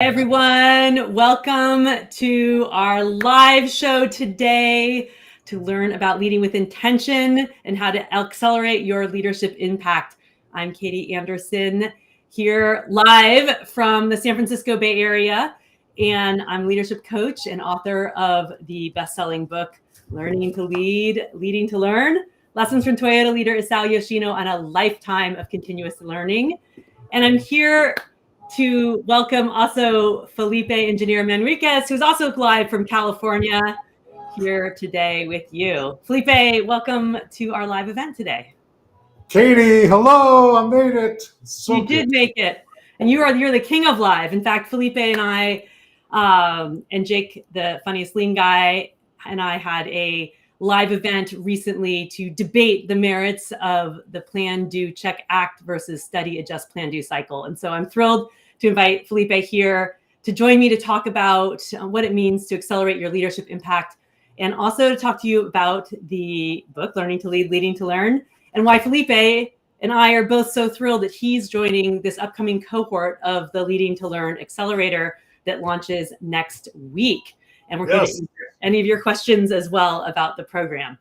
Everyone, welcome to our live show today to learn about leading with intention and how to accelerate your leadership impact. I'm Katie Anderson here live from the San Francisco Bay Area, and I'm leadership coach and author of the best-selling book, Learning to Lead, Leading to Learn, Lessons from Toyota leader Isao Yoshino on a lifetime of continuous learning. And I'm here to welcome also Felipe Engineer-Manriquez, who's also live from California, here today with you. Felipe, welcome to our live event today. Katie, hello, I made it. You did make it. And you're the king of live. In fact, Felipe and I, and Jake, the funniest lean guy, and I had a live event recently to debate the merits of the plan, do, check, act versus study, adjust, plan, do cycle. And so I'm thrilled to invite Felipe here to join me to talk about what it means to accelerate your leadership impact, and also to talk to you about the book, Learning to Lead, Leading to Learn, and why Felipe and I are both so thrilled that he's joining this upcoming cohort of the Leading to Learn Accelerator that launches next week. And we're going to answer any of your questions as well about the program.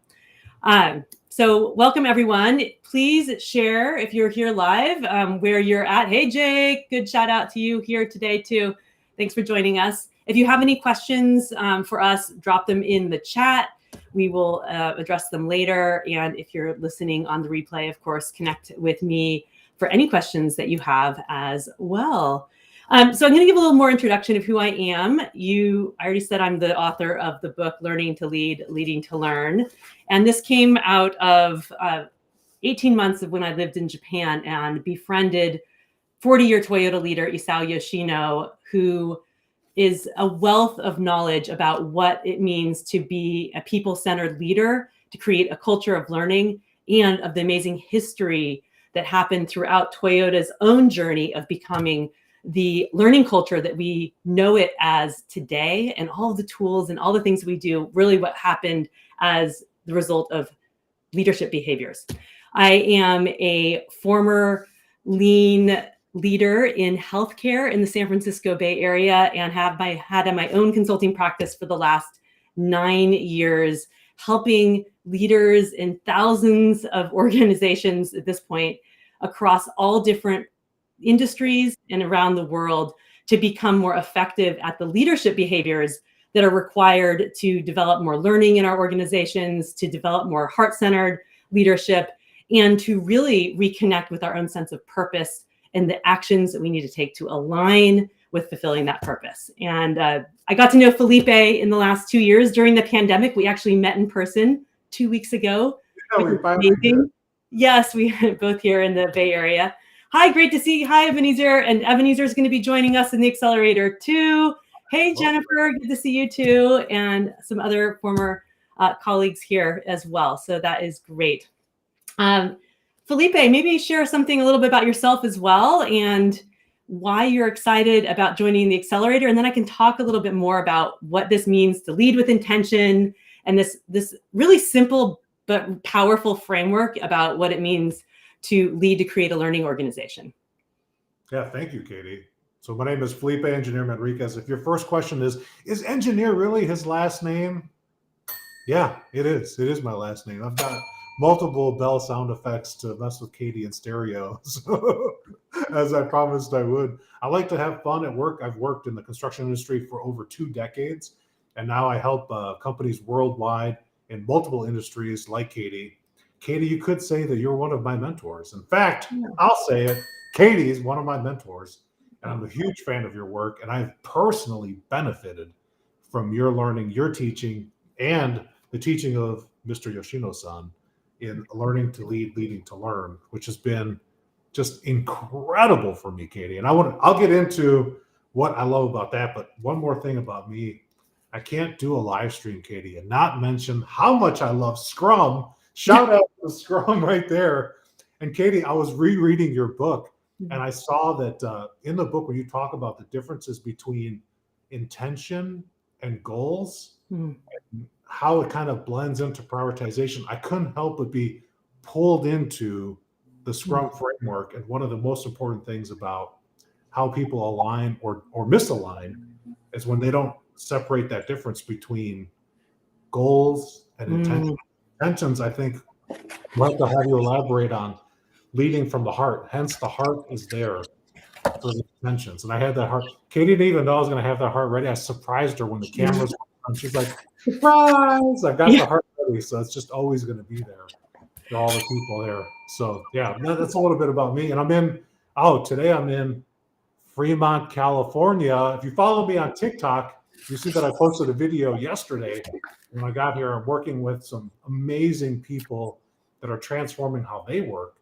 So welcome, everyone. Please share if you're here live where you're at. Hey, Jake, good shout out to you here today, too. Thanks for joining us. If you have any questions for us, drop them in the chat. We will address them later. And if you're listening on the replay, of course, connect with me for any questions that you have as well. So I'm going to give a little more introduction of who I am. I already said I'm the author of the book, Learning to Lead, Leading to Learn. And this came out of 18 months of when I lived in Japan and befriended 40-year Toyota leader Isao Yoshino, who is a wealth of knowledge about what it means to be a people-centered leader, to create a culture of learning, and of the amazing history that happened throughout Toyota's own journey of becoming the learning culture that we know it as today, and all of the tools and all the things we do, really what happened as the result of leadership behaviors. I am a former lean leader in healthcare in the San Francisco Bay Area and had my own consulting practice for the last 9 years, helping leaders in thousands of organizations at this point across all different industries and around the world to become more effective at the leadership behaviors that are required to develop more learning in our organizations, to develop more heart-centered leadership, and to really reconnect with our own sense of purpose and the actions that we need to take to align with fulfilling that purpose. And I got to know Felipe in the last 2 years during the pandemic. We actually met in person 2 weeks ago. Yes, we both here in the Bay Area. Hi, great to see you. Hi, Ebenezer. And Ebenezer is going to be joining us in the accelerator too. Hey, Jennifer, good to see you too. And some other former colleagues here as well. So that is great. Felipe, maybe share something a little bit about yourself as well and why you're excited about joining the accelerator. And then I can talk a little bit more about what this means to lead with intention and this really simple but powerful framework about what it means to lead to create a learning organization. Yeah, thank you, Katie. So my name is Felipe Engineer-Manriquez. If your first question is engineer really his last name? Yeah, it is. It is my last name. I've got multiple bell sound effects to mess with Katie in stereo, so, as I promised I would. I like to have fun at work. I've worked in the construction industry for over 2 decades, and now I help companies worldwide in multiple industries like Katie. Katie, you could say that you're one of my mentors. In fact, I'll say it, Katie is one of my mentors, and I'm a huge fan of your work, and I've personally benefited from your learning, your teaching, and the teaching of Mr. Yoshino-san in Learning to Lead, Leading to Learn, which has been just incredible for me, Katie. And I'll get into what I love about that, but one more thing about me, I can't do a live stream, Katie, and not mention how much I love Scrum. Shout out to Scrum right there. And Katie, I was rereading your book, and I saw that in the book when you talk about the differences between intention and goals, and how it kind of blends into prioritization, I couldn't help but be pulled into the Scrum framework. And one of the most important things about how people align or misalign is when they don't separate that difference between goals and intentions. Intentions, I think, we'll have to have you elaborate on leading from the heart. Hence, the heart is there for the intentions. And I had that heart. Katie didn't even know I was going to have that heart ready. I surprised her when the cameras were on. She's like, surprise! I got the heart ready. So it's just always going to be there for all the people there. So yeah, that's a little bit about me. And today I'm in Fremont, California. If you follow me on TikTok, you see that I posted a video yesterday when I got here. I'm working with some amazing people that are transforming how they work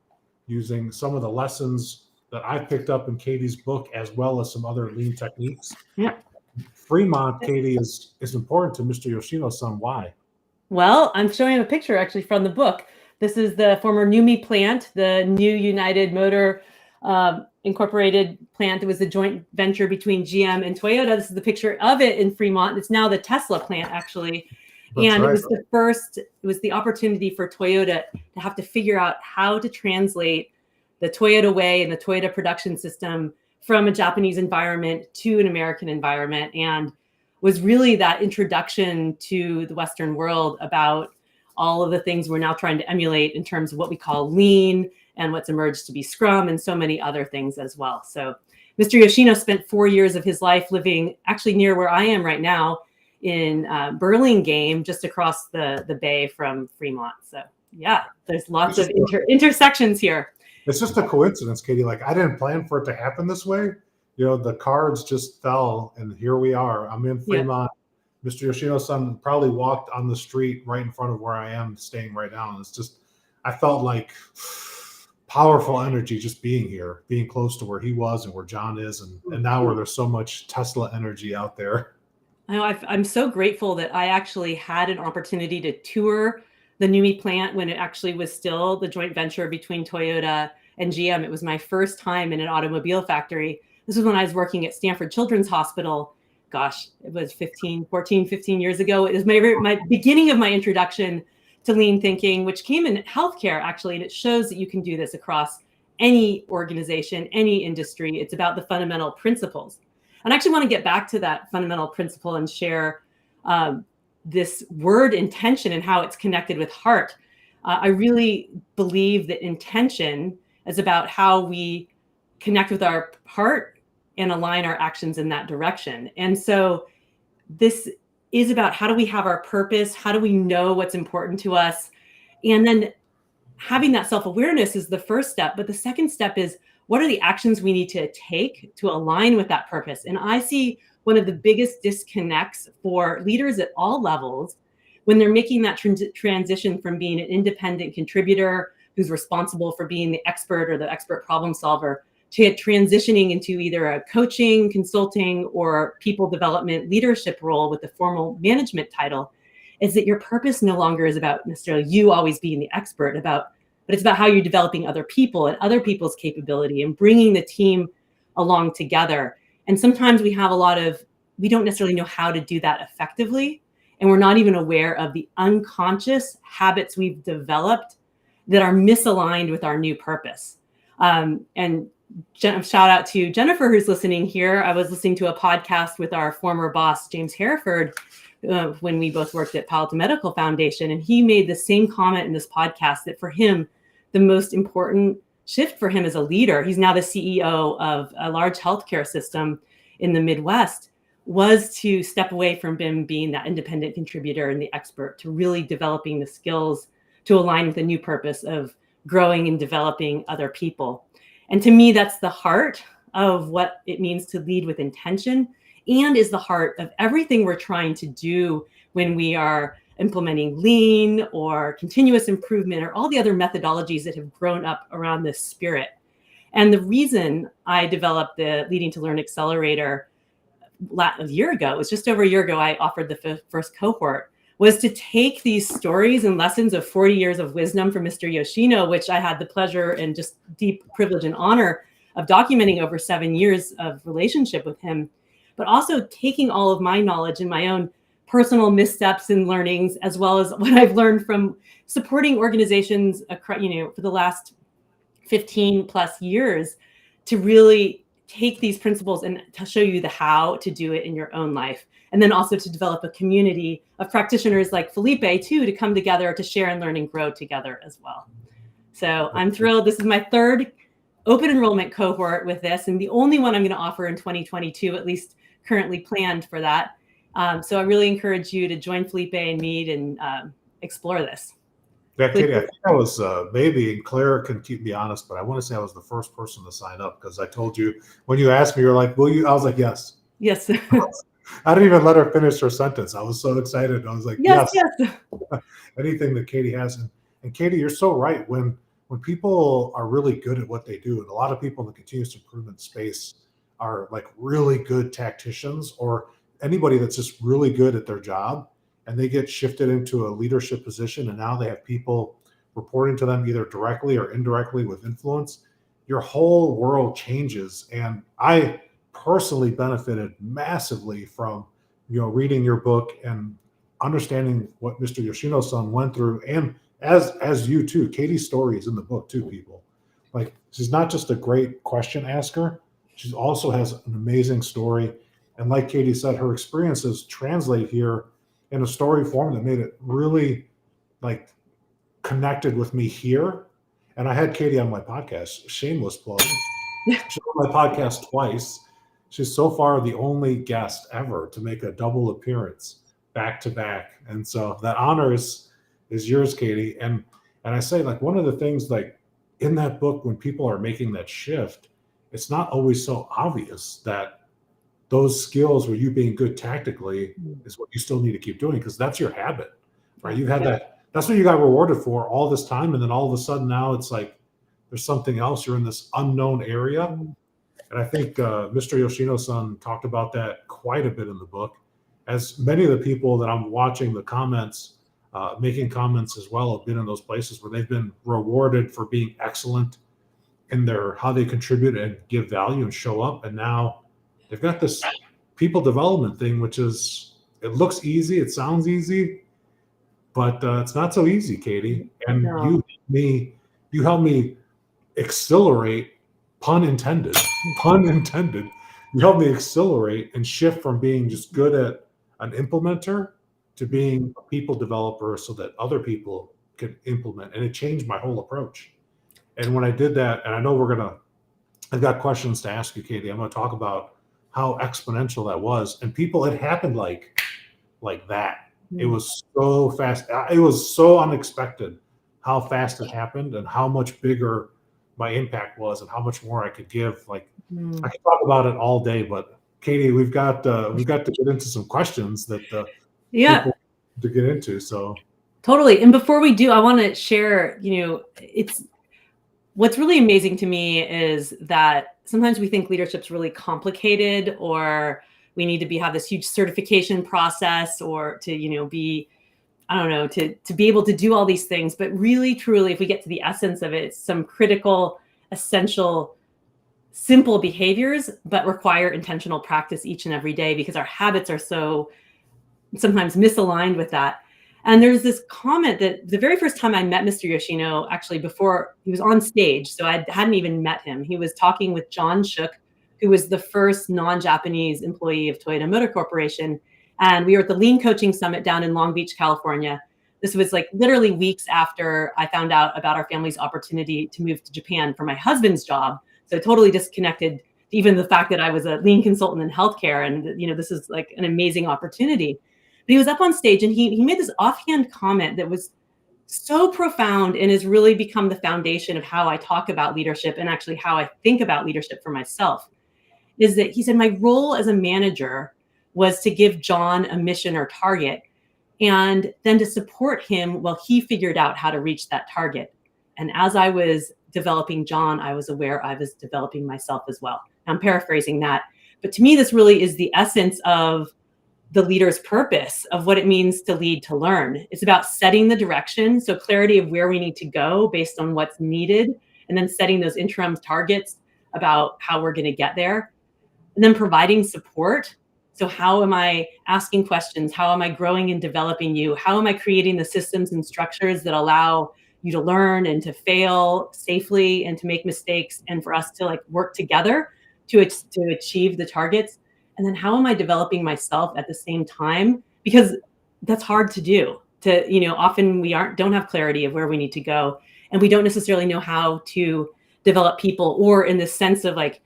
using some of the lessons that I picked up in Katie's book, as well as some other lean techniques. Yeah. Fremont, Katie, is important to Mr. Yoshino-san. Why? Well, I'm showing a picture actually from the book. This is the former NUMMI plant, the New United Motor Incorporated plant. It was the joint venture between GM and Toyota. This is the picture of it in Fremont. It's now the Tesla plant, actually. That's and right. It was the opportunity for Toyota to have to figure out how to translate the Toyota way and the Toyota production system from a Japanese environment to an American environment, and was really that introduction to the Western world about all of the things we're now trying to emulate in terms of what we call lean and what's emerged to be Scrum and so many other things as well. So Mr. Yoshino spent 4 years of his life living actually near where I am right now in Burlingame, just across the bay from Fremont. So yeah, there's lots of intersections here. It's just a coincidence, Katie. Like, I didn't plan for it to happen this way. The cards just fell, and here we are. I'm in Fremont. Yeah. Mr. Yoshino-san probably walked on the street right in front of where I am staying right now. And it's just, I felt like powerful energy just being here, being close to where he was and where John is. And now where there's so much Tesla energy out there. I know, I'm so grateful that I actually had an opportunity to tour the NUMMI plant when it actually was still the joint venture between Toyota and GM. It was my first time in an automobile factory. This was when I was working at Stanford Children's Hospital. Gosh, it was 15 years ago. It was my beginning of my introduction to lean thinking, which came in healthcare, actually. And it shows that you can do this across any organization, any industry. It's about the fundamental principles. And I actually want to get back to that fundamental principle and share this word intention and how it's connected with heart. I really believe that intention is about how we connect with our heart and align our actions in that direction. And so this is about how do we have our purpose? How do we know what's important to us? And then having that self-awareness is the first step. But the second step is, what are the actions we need to take to align with that purpose? And I see one of the biggest disconnects for leaders at all levels when they're making that transition from being an independent contributor who's responsible for being the expert or the expert problem solver to transitioning into either a coaching, consulting, or people development leadership role with the formal management title, is that your purpose no longer is about necessarily you always being the expert, but it's about how you're developing other people and other people's capability and bringing the team along together. And sometimes we don't necessarily know how to do that effectively. And we're not even aware of the unconscious habits we've developed that are misaligned with our new purpose. And shout out to Jennifer, who's listening here. I was listening to a podcast with our former boss, James Hereford, when we both worked at Palo Alto Medical Foundation. And he made the same comment in this podcast that for him, the most important shift for him as a leader, he's now the CEO of a large healthcare system in the Midwest, was to step away from being that independent contributor and the expert to really developing the skills to align with a new purpose of growing and developing other people. And to me, that's the heart of what it means to lead with intention, and is the heart of everything we're trying to do when we are implementing lean or continuous improvement or all the other methodologies that have grown up around this spirit. And the reason I developed the Leading to Learn Accelerator a year ago, it was just over a year ago, I offered the first cohort, was to take these stories and lessons of 40 years of wisdom from Mr. Yoshino, which I had the pleasure and just deep privilege and honor of documenting over 7 years of relationship with him, but also taking all of my knowledge and my own personal missteps and learnings, as well as what I've learned from supporting organizations, for the last 15 plus years, to really take these principles and to show you the how to do it in your own life. And then also to develop a community of practitioners like Felipe too, to come together to share and learn and grow together as well. So I'm thrilled. This is my third open enrollment cohort with this, and the only one I'm going to offer in 2022, at least currently planned for that. So I really encourage you to join Felipe and meet and explore this. Yeah, Katie, I think I was maybe, and Claire can keep me honest, but I want to say I was the first person to sign up because I told you when you asked me, you're like, will you? I was like, yes. Yes. I didn't even let her finish her sentence. I was so excited. I was like, yes. Anything that Katie has. And Katie, you're so right. When people are really good at what they do, and a lot of people in the continuous improvement space are like really good tacticians, or anybody that's just really good at their job, and they get shifted into a leadership position, and now they have people reporting to them either directly or indirectly with influence, your whole world changes. And I personally benefited massively from, reading your book and understanding what Mr. Yoshino-san went through. And as you too, Katie's story is in the book too, people. Like, she's not just a great question asker, she also has an amazing story. And like Katie said, her experiences translate here in a story form that made it really like connected with me here. And I had Katie on my podcast, shameless plug. She's on my podcast twice. She's so far the only guest ever to make a double appearance back to back. And so that honor is yours, Katie. And I say, like, one of the things, like, in that book, when people are making that shift, it's not always so obvious that those skills where you being good tactically is what you still need to keep doing, because that's your habit, right? You've had that's what you got rewarded for all this time. And then all of a sudden now it's like there's something else. You're in this unknown area. And I think Mr. Yoshino-san talked about that quite a bit in the book, as many of the people that I'm watching the comments, making comments as well, have been in those places where they've been rewarded for being excellent in how they contribute and give value and show up. And now they've got this people development thing, which is, it looks easy, it sounds easy, but it's not so easy, Katie. And you helped me accelerate, pun intended. You helped me accelerate and shift from being just good at an implementer to being a people developer so that other people can implement. And it changed my whole approach. And when I did that, and I know I've got questions to ask you, Katie. I'm going to talk about how exponential that was. And people, it happened like that. It was so fast. It was so unexpected how fast it happened and how much bigger my impact was and how much more I could give. Like, I could talk about it all day, but Katie, we've got to get into some questions that people to get into. So totally. And before we do, I want to share, what's really amazing to me is that sometimes we think leadership's really complicated, or we need to have this huge certification process, or to, be, I don't know, to be able to do all these things. But really, truly, if we get to the essence of it, it's some critical, essential, simple behaviors, but require intentional practice each and every day, because our habits are so sometimes misaligned with that. And there's this comment that the very first time I met Mr. Yoshino, actually before he was on stage, so I hadn't even met him, he was talking with John Shook, who was the first non-Japanese employee of Toyota Motor Corporation. And we were at the Lean Coaching Summit down in Long Beach, California. This was like literally weeks after I found out about our family's opportunity to move to Japan for my husband's job. So totally disconnected, even the fact that I was a lean consultant in healthcare. And, this is like an amazing opportunity. But he was up on stage and he made this offhand comment that was so profound and has really become the foundation of how I talk about leadership, and actually how I think about leadership for myself. Is that he said, my role as a manager was to give John a mission or target, and then to support him while he figured out how to reach that target. And as I was developing John, I was aware I was developing myself as well. I'm paraphrasing that. But to me, this really is the essence of the leader's purpose of what it means to lead to learn. It's about setting the direction, so clarity of where we need to go based on what's needed, and then setting those interim targets about how we're going to get there, and then providing support. So how am I asking questions? How am I growing and developing you? How am I creating the systems and structures that allow you to learn and to fail safely and to make mistakes, and for us to like work together to achieve the targets? And then how am I developing myself at the same time? Because that's hard to do. Often we don't have clarity of where we need to go, and we don't necessarily know how to develop people, or in the sense of like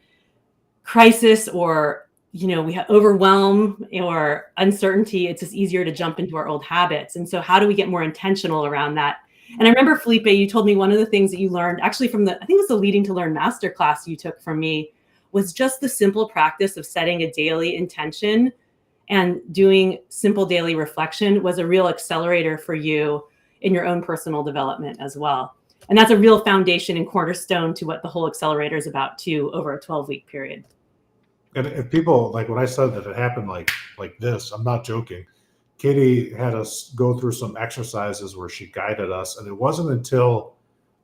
crisis, or we have overwhelm or uncertainty. It's just easier to jump into our old habits. And so how do we get more intentional around that? And I remember, Felipe, you told me one of the things that you learned actually from I think it was the Leading to Learn masterclass you took from me, was just the simple practice of setting a daily intention and doing simple daily reflection was a real accelerator for you in your own personal development as well. And that's a real foundation and cornerstone to what the whole accelerator is about too, over a 12-week period. And if people, like when I said that it happened like this, I'm not joking. Katie had us go through some exercises where she guided us. And it wasn't until,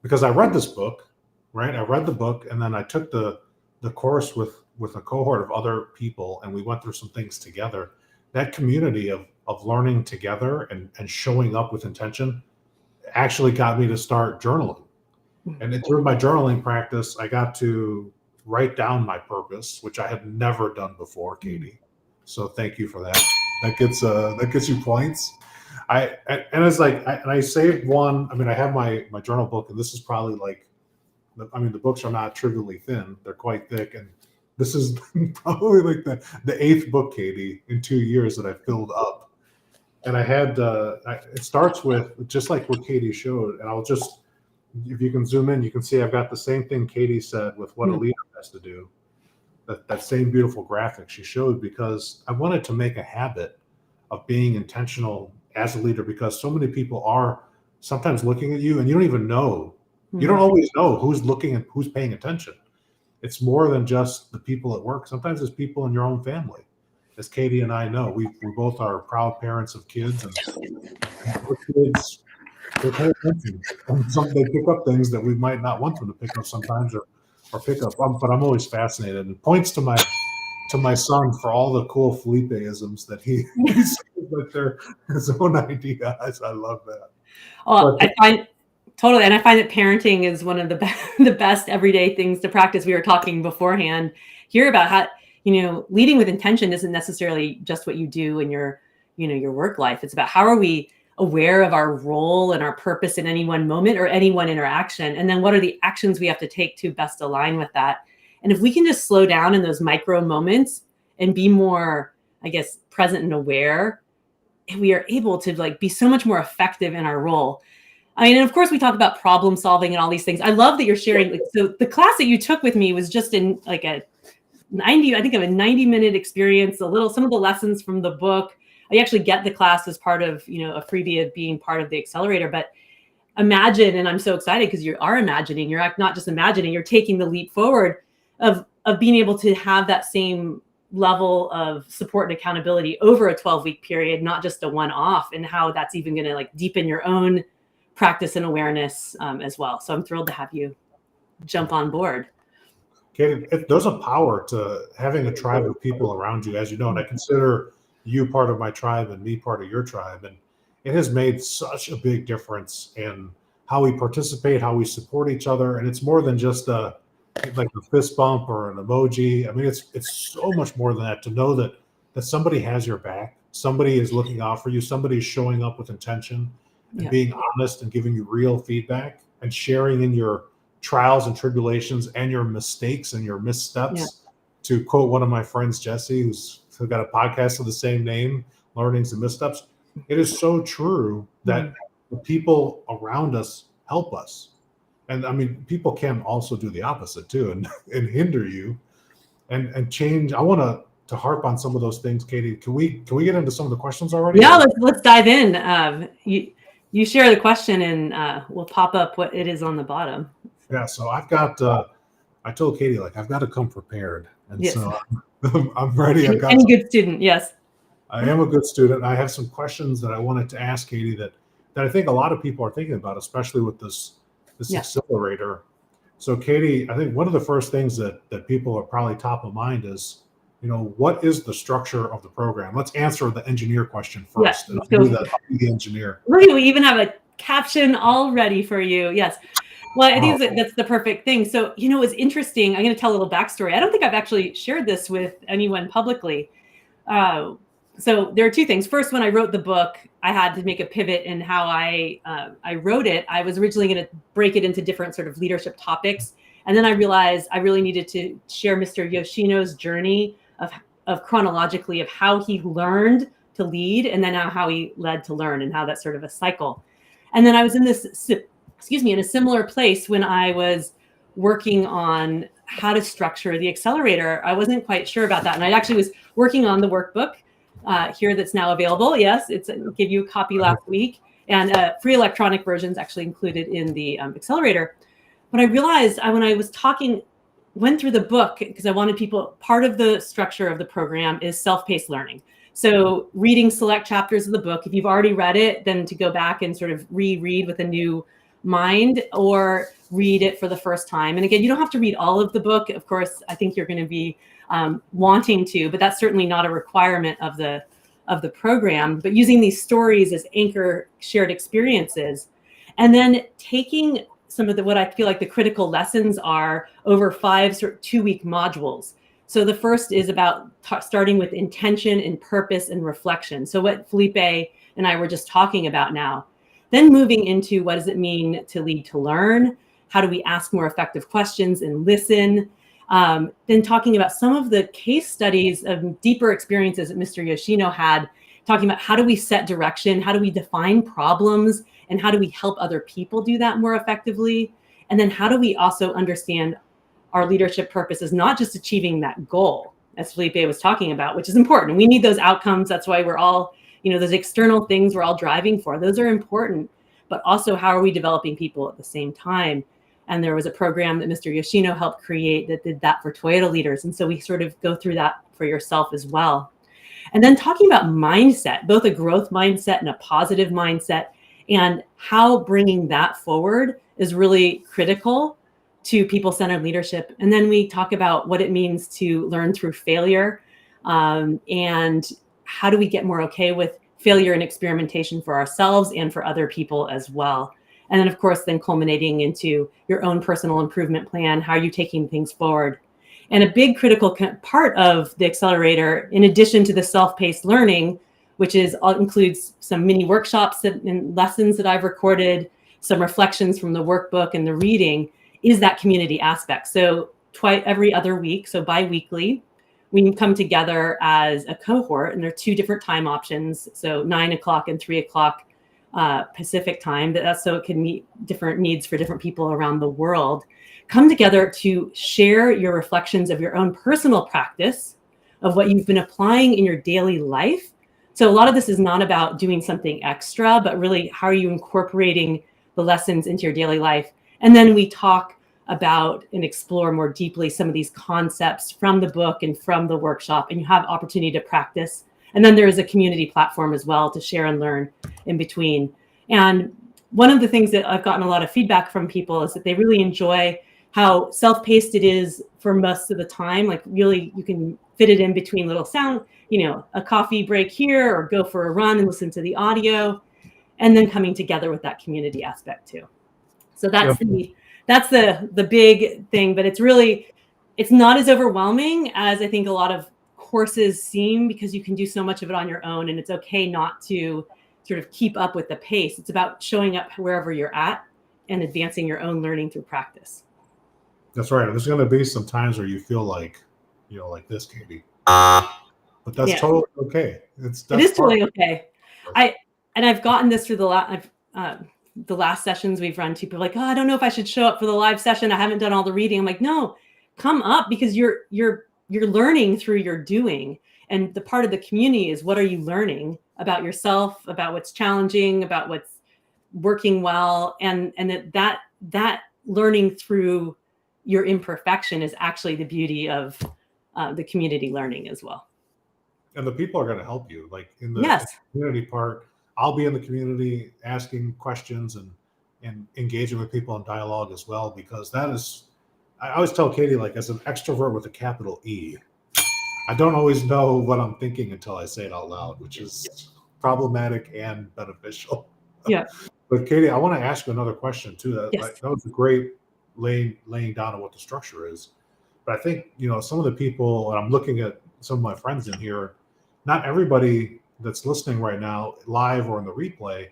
because I read this book, right? I read the book, and then I took the course with a cohort of other people, and we went through some things together. That community of learning together and showing up with intention actually got me to start journaling. And through my journaling practice, I got to write down my purpose, which I had never done before, Katie. So thank you for that. That gets you points. And it's like, I saved one. I mean, I have my journal book, and this is probably like, the books are not trivially thin. They're quite thick. And this is probably like the 8th book, Katie, in 2 years that I filled up. And I had, it starts with just like what Katie showed. And I'll just, if you can zoom in, you can see I've got the same thing Katie said with what a leader has to do. That same beautiful graphic she showed, because I wanted to make a habit of being intentional as a leader, because so many people are sometimes looking at you and you don't even know. You don't always know who's looking and who's paying attention. It's more than just the people at work. Sometimes it's people in your own family. As Katie and I know, we both are proud parents of kids, and our kids, they pay attention. And they pick up things that we might not want them to pick up sometimes, or pick up. But I'm always fascinated. And points to my son for all the cool Felipe-isms that he says that they're his own idea. I love that. Oh, I find totally, and I find that parenting is one of the best everyday things to practice. We were talking beforehand here about how leading with intention isn't necessarily just what you do in your work life. It's about how are we aware of our role and our purpose in any one moment or any one interaction, and then what are the actions we have to take to best align with that. And if we can just slow down in those micro moments and be more, I guess, present and aware, we are able to be so much more effective in our role. I mean, and of course we talk about problem solving and all these things. I love that you're sharing. So the class that you took with me was just in like a 90-minute experience, some of the lessons from the book. I actually get the class as part of, a freebie of being part of the accelerator, but imagine, and I'm so excited because you are imagining, you're not just imagining, you're taking the leap forward of being able to have that same level of support and accountability over a 12-week period, not just a one-off, and how that's even going to deepen your own practice and awareness as well. So I'm thrilled to have you jump on board. Katie, there's a power to having a tribe of people around you, as you know, and I consider you part of my tribe and me part of your tribe. And it has made such a big difference in how we participate, how we support each other. And it's more than just like a fist bump or an emoji. I mean, it's so much more than that, to know that somebody has your back, somebody is looking out for you, somebody is showing up with intention and being honest and giving you real feedback and sharing in your trials and tribulations and your mistakes and your missteps. Yeah. To quote one of my friends, Jesse, who's got a podcast of the same name, Learnings and Missteps. It is so true that the people around us help us. And I mean, people can also do the opposite too, and hinder you and change. I want to harp on some of those things, Katie. Can we get into some of the questions already? Yeah, let's dive in. You share the question, and we'll pop up what it is on the bottom. Yeah, so I've got. I told Katie, I've got to come prepared, and yes. So I'm ready. I've got any good student, yes. I am a good student. I have some questions that I wanted to ask Katie that I think a lot of people are thinking about, especially with this accelerator. So Katie, I think one of the first things that people are probably top of mind is, what is the structure of the program? Let's answer the engineer question first. Yes, and I'll be the engineer. We even have a caption all ready for you. Yes. Well, I think that's the perfect thing. So, it's interesting. I'm going to tell a little backstory. I don't think I've actually shared this with anyone publicly. So there are two things. First, when I wrote the book, I had to make a pivot in how I wrote it. I was originally going to break it into different sort of leadership topics. And then I realized I really needed to share Mr. Yoshino's journey of chronologically of how he learned to lead, and then how he led to learn, and how that's sort of a cycle. And then I was in in a similar place when I was working on how to structure the accelerator. I wasn't quite sure about that. And I actually was working on the workbook here that's now available. Yes, I gave you a copy last week, and free electronic versions actually included in the accelerator. But I realized when I was went through the book, because I wanted people, part of the structure of the program is self-paced learning. So reading select chapters of the book, if you've already read it, then to go back and sort of reread with a new mind, or read it for the first time. And again, you don't have to read all of the book. Of course, I think you're going to be wanting to, but that's certainly not a requirement of the program. But using these stories as anchor shared experiences, and then taking some of what I feel like the critical lessons are over 5 sort of 2-week modules. So the first is about starting with intention and purpose and reflection. So what Felipe and I were just talking about now. Then moving into what does it mean to lead to learn? How do we ask more effective questions and listen? Then talking about some of the case studies of deeper experiences that Mr. Yoshino had, talking about how do we set direction? How do we define problems? And how do we help other people do that more effectively? And then how do we also understand our leadership purpose is not just achieving that goal, as Felipe was talking about, which is important. We need those outcomes. That's why we're all, those external things we're all driving for. Those are important. But also, how are we developing people at the same time? And there was a program that Mr. Yoshino helped create that did that for Toyota leaders. And so we sort of go through that for yourself as well. And then talking about mindset, both a growth mindset and a positive mindset, and how bringing that forward is really critical to people-centered leadership. And then we talk about what it means to learn through failure, and how do we get more okay with failure and experimentation for ourselves and for other people as well. And then, of course, then culminating into your own personal improvement plan. How are you taking things forward? And a big critical part of the accelerator, in addition to the self-paced learning, which includes some mini workshops and lessons that I've recorded, some reflections from the workbook and the reading, is that community aspect. So every other week, so bi-weekly, we come together as a cohort, and there are 2 different time options. So 9 o'clock and 3 o'clock Pacific time. That's so it can meet different needs for different people around the world. Come together to share your reflections of your own personal practice of what you've been applying in your daily life. So a lot of this is not about doing something extra, but really how are you incorporating the lessons into your daily life. And then we talk about and explore more deeply some of these concepts from the book and from the workshop, and you have opportunity to practice. And then there is a community platform as well to share and learn in between. And one of the things that I've gotten a lot of feedback from people is that they really enjoy how self-paced it is for most of the time. Like really, you can fit it in between little sound, a coffee break here, or go for a run and listen to the audio, and then coming together with that community aspect too. So that's the big thing, but it's not as overwhelming as I think a lot of courses seem, because you can do so much of it on your own, and it's okay not to sort of keep up with the pace. It's about showing up wherever you're at and advancing your own learning through practice. That's right. There's going to be some times where you feel like, like this, Katie. But that's totally okay. It is totally okay. I've gotten this through the last sessions we've run. People are like, oh, I don't know if I should show up for the live session. I haven't done all the reading. I'm like, no, come up, because you're learning through your doing. And the part of the community is, what are you learning about yourself, about what's challenging, about what's working well, and that learning through your imperfection is actually the beauty of the community learning as well. And the people are going to help you. Like in the community part, I'll be in the community asking questions and engaging with people in dialogue as well, because that is, I always tell Katie, like, as an extrovert with a capital E, I don't always know what I'm thinking until I say it out loud, which is problematic and beneficial. Yeah. But Katie, I want to ask you another question too. That Yes. that was a great laying down of what the structure is. But I think, some of the people, and I'm looking at some of my friends in here, not everybody that's listening right now, live or in the replay,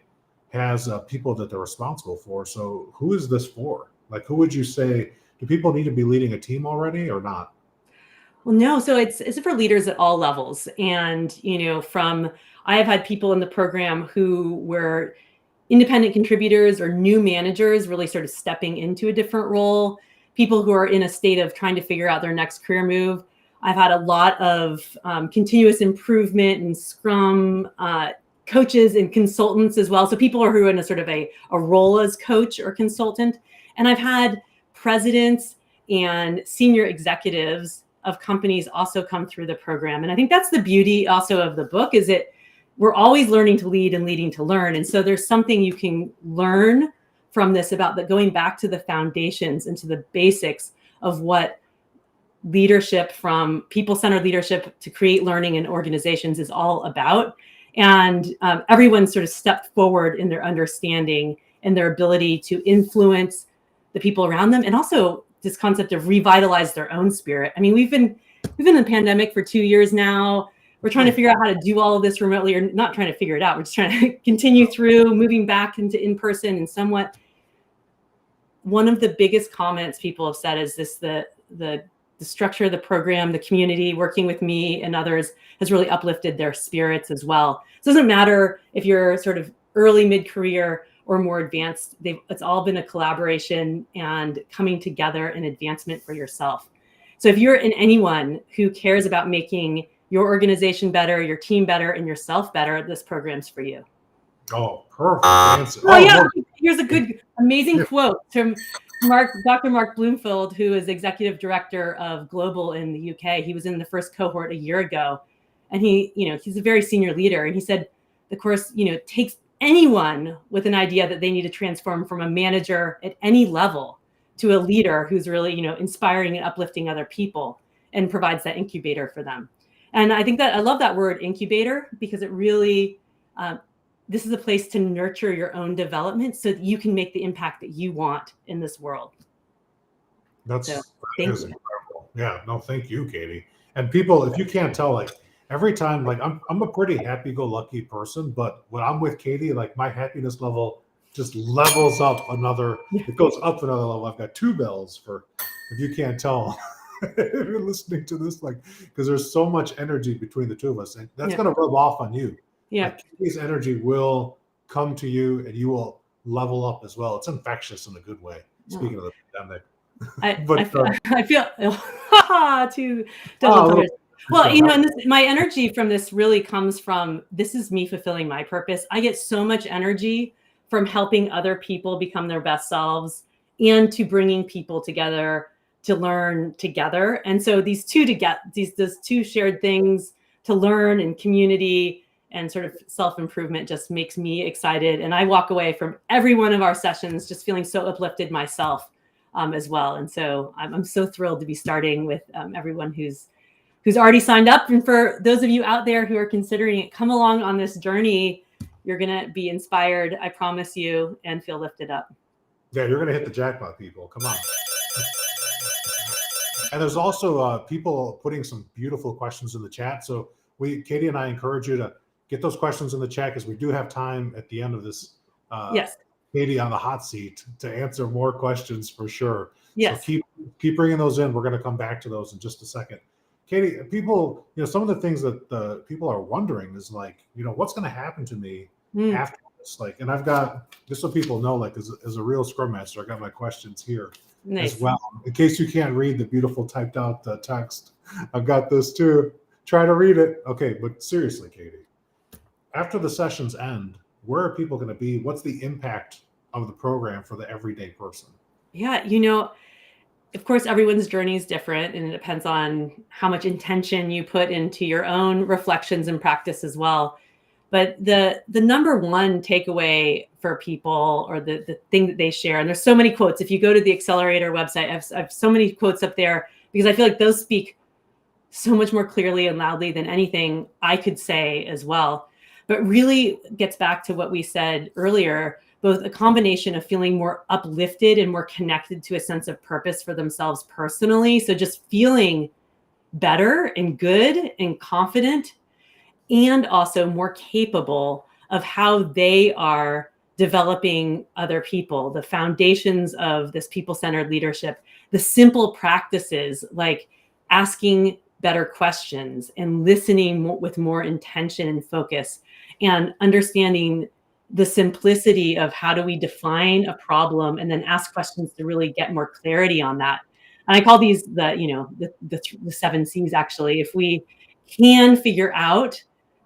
has people that they're responsible for. So who is this for? Like, who would you say, do people need to be leading a team already or not? Well, no. So it's for leaders at all levels. And, I have had people in the program who were independent contributors or new managers really sort of stepping into a different role, people who are in a state of trying to figure out their next career move. I've had a lot of continuous improvement and Scrum coaches and consultants as well. So people who are in a sort of a role as coach or consultant. And I've had presidents and senior executives of companies also come through the program. And I think that's the beauty also of the book, is that we're always learning to lead and leading to learn. And so there's something you can learn from this about going back to the foundations and to the basics of what leadership, from people-centered leadership to create learning in organizations, is all about. And everyone sort of stepped forward in their understanding and their ability to influence the people around them. And also this concept of revitalize their own spirit. I mean, we've been in the pandemic for 2 years now. We're trying to figure out how to do all of this remotely, or not trying to figure it out. We're just trying to continue through, moving back into in-person. And somewhat, one of the biggest comments people have said is this: the structure of the program, the community, working with me and others, has really uplifted their spirits as well. So it doesn't matter if you're sort of early, mid-career, or more advanced. It's all been a collaboration and coming together and advancement for yourself. So if you're anyone who cares about making your organization better, your team better, and yourself better, this program's for you. Oh, perfect answer. Oh, yeah. No. Here's a good, amazing quote from Dr. Mark Bloomfield, who is executive director of Global in the UK. He was in the first cohort a year ago, and he's a very senior leader. And he said the course, takes anyone with an idea that they need to transform from a manager at any level to a leader who's really, inspiring and uplifting other people, and provides that incubator for them. And I think that I love that word incubator, because it really, this is a place to nurture your own development so that you can make the impact that you want in this world. That is incredible. Yeah, no, thank you, Katie. And people, if you can't tell, like every time, like I'm a pretty happy-go-lucky person, but when I'm with Katie, like my happiness level just levels up another. It goes up another level. I've got 2 bells for, if you can't tell. If you're listening to this, like, because there's so much energy between the two of us, and that's going to rub off on you. Yeah. Like, Katie's energy will come to you, and you will level up as well. It's infectious in a good way. Speaking of the pandemic. I feel too double. Well, and my energy from this really comes from, this is me fulfilling my purpose. I get so much energy from helping other people become their best selves, and to bringing people together to learn together. And so these two those two shared things, to learn and community and sort of self-improvement, just makes me excited. And I walk away from every one of our sessions just feeling so uplifted myself as well. And so I'm so thrilled to be starting with everyone who's already signed up. And for those of you out there who are considering it, come along on this journey. You're going to be inspired, I promise you, and feel lifted up. Yeah, you're going to hit the jackpot, people. Come on. And there's also people putting some beautiful questions in the chat. So Katie and I encourage you to get those questions in the chat, because we do have time at the end of this. Yes. Katie on the hot seat to answer more questions for sure. Yes. So keep bringing those in. We're going to come back to those in just a second. Katie, people, some of the things that the people are wondering is like, what's going to happen to me after this? Like, and I've got, just so people know, like as a real Scrum Master, I got my questions here. Nice. As well. In case you can't read the beautiful typed out text, I've got this too. Try to read it. Okay, but seriously, Katie, after the sessions end, where are people going to be? What's the impact of the program for the everyday person? Yeah, of course, everyone's journey is different, and it depends on how much intention you put into your own reflections and practice as well. But the number one takeaway for people, or the thing that they share, and there's so many quotes. If you go to the Accelerator website, I have so many quotes up there, because I feel like those speak so much more clearly and loudly than anything I could say as well. But really gets back to what we said earlier, both a combination of feeling more uplifted and more connected to a sense of purpose for themselves personally. So just feeling better and good and confident, and also more capable of how they are developing other people, the foundations of this people-centered leadership, the simple practices like asking better questions and listening with more intention and focus, and understanding the simplicity of how do we define a problem and then ask questions to really get more clarity on that. And I call these the 7 C's actually. If we can figure out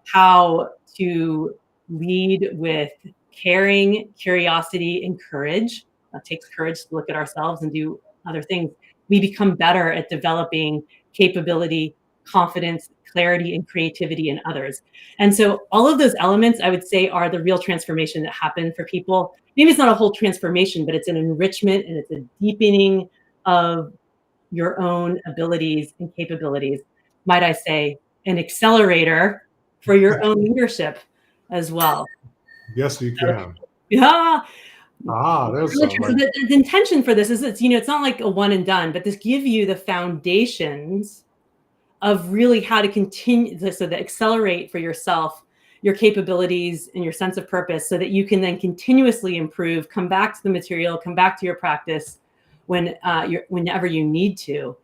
how to lead with caring, curiosity, and courage. That takes courage to look at ourselves and do other things. We become better at developing capability, confidence, clarity, and creativity in others. And so all of those elements, I would say, are the real transformation that happen for people. Maybe it's not a whole transformation, but it's an enrichment and it's a deepening of your own abilities and capabilities. Might I say, an accelerator for your own leadership as well. Yes, you can. Yeah. There's So the intention for this is it's not like a one and done, but this give you the foundations of really how to continue to accelerate for yourself, your capabilities and your sense of purpose, so that you can then continuously improve, come back to the material, come back to your practice whenever you need to,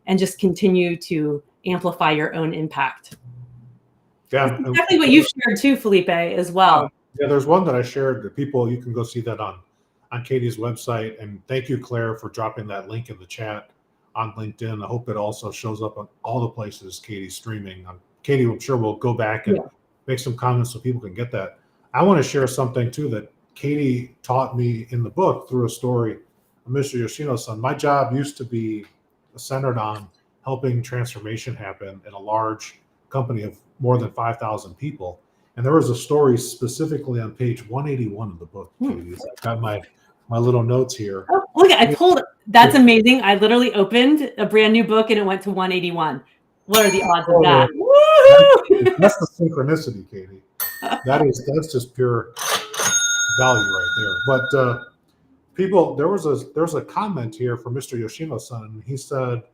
and just continue to amplify your own impact. Yeah, that's exactly what you shared too, Felipe, as well. Yeah, there's one that I shared that people, you can go see that on Katie's website. And thank you, Claire, for dropping that link in the chat on LinkedIn. I hope it also shows up on all the places Katie's streaming. Katie, I'm sure will go back and make some comments so people can get that. I want to share something too that Katie taught me in the book through a story of Mr. Yoshino's son. My job used to be centered on helping transformation happen in a large company of more than 5,000 people. And there was a story specifically on page 181 of the book, Katie. I've got my little notes here. Oh, look, that's amazing. I literally opened a brand new book and it went to 181. What are the odds of that? Woo-hoo! That's the synchronicity, Katie. That's just pure value right there. But people, there's a comment here from Mr. Yoshino-san. He said,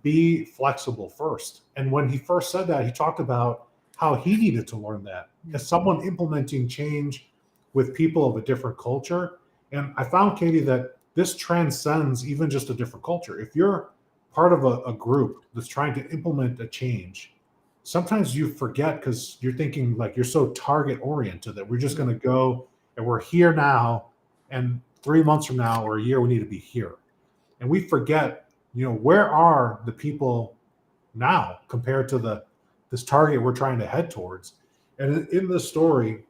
be flexible first. And when he first said that, he talked about how he needed to learn that as someone implementing change with people of a different culture. And I found, Katie, that this transcends even just a different culture. If you're part of a group that's trying to implement a change, sometimes you forget because you're thinking like you're so target oriented that we're just going to go and we're here now, and 3 months from now or a year, we need to be here. And we forget, where are the people now compared to this target we're trying to head towards. And in this story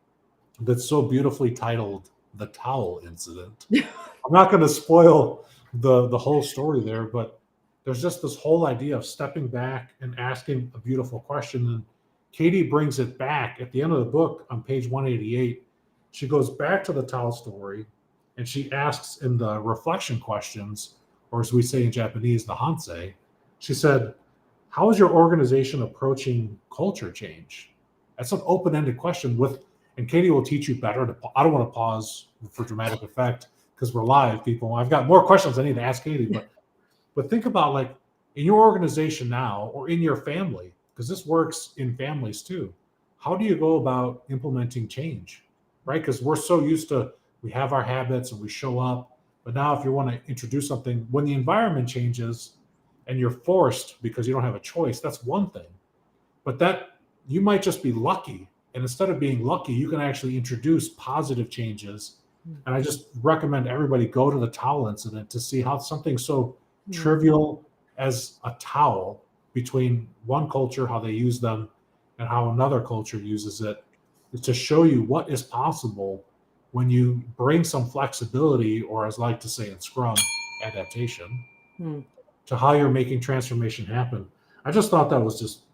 that's so beautifully titled The Towel Incident, I'm not going to spoil the whole story there, but there's just this whole idea of stepping back and asking a beautiful question. And Katie brings it back at the end of the book on page 188. She goes back to the towel story and she asks in the reflection questions, or as we say in Japanese, the hansei, she said, how is your organization approaching culture change? That's an open-ended question and Katie will teach you better. I don't want to pause for dramatic effect because we're live, people. I've got more questions I need to ask Katie, but think about like in your organization now or in your family, because this works in families too. How do you go about implementing change, right? Because we're so used to, we have our habits and we show up, but now if you want to introduce something, when the environment changes, and you're forced because you don't have a choice, that's one thing. But that you might just be lucky. And instead of being lucky, you can actually introduce positive changes. And I just recommend everybody go to the towel incident to see how something so trivial as a towel between one culture, how they use them, and how another culture uses it, is to show you what is possible when you bring some flexibility, or as I like to say in Scrum, adaptation, to how you're making transformation happen. I just thought that was just,